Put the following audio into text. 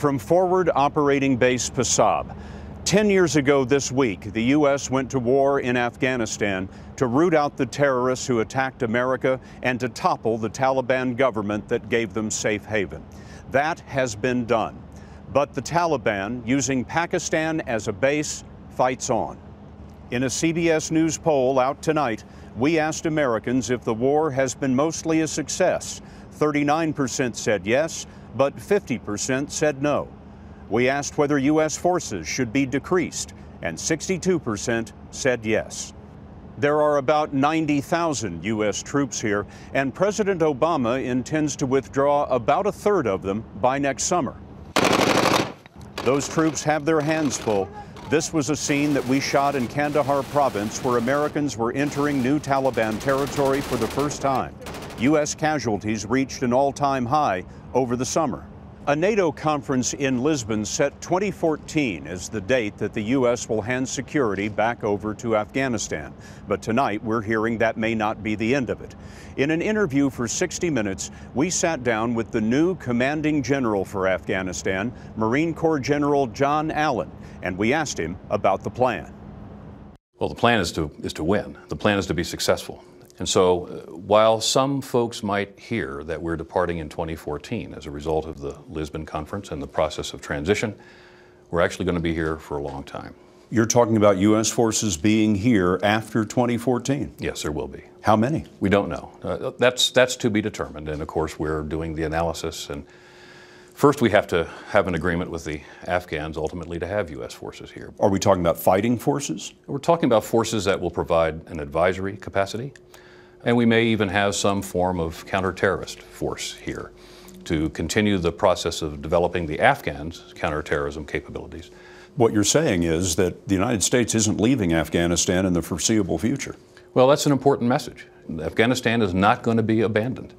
From Forward Operating Base Pasab. 10 years ago this week, the U.S. went to war in Afghanistan to root out the terrorists who attacked America and to topple the Taliban government that gave them safe haven. That has been done. But the Taliban, using Pakistan as a base, fights on. In a CBS News poll out tonight, we asked Americans if the war has been mostly a success. 39% said yes, but 50% said no. We asked whether U.S. forces should be decreased, and 62% said yes. There are about 90,000 U.S. troops here, and President Obama intends to withdraw about a third of them by next summer. Those troops have their hands full. This was a scene that we shot in Kandahar province where Americans were entering new Taliban territory for the first time. U.S. casualties reached an all-time high over the summer. A NATO conference in Lisbon set 2014 as the date that the U.S. will hand security back over to Afghanistan. But tonight we're hearing that may not be the end of it. In an interview for 60 Minutes, we sat down with the new commanding general for Afghanistan, Marine Corps General John Allen, and we asked him about the plan. Well, the plan is to win. The plan is to be successful. And so while some folks might hear that we're departing in 2014 as a result of the Lisbon conference and the process of transition, we're actually going to be here for a long time. You're talking about U.S. forces being here after 2014? Yes, there will be. How many? We don't know. That's to be determined. And of course, we're doing the analysis. And first, we have to have an agreement with the Afghans ultimately to have U.S. forces here. Are we talking about fighting forces? We're talking about forces that will provide an advisory capacity. And we may even have some form of counter-terrorist force here to continue the process of developing the Afghans' counterterrorism capabilities. What you're saying is that the United States isn't leaving Afghanistan in the foreseeable future. Well, that's an important message. Afghanistan is not going to be abandoned.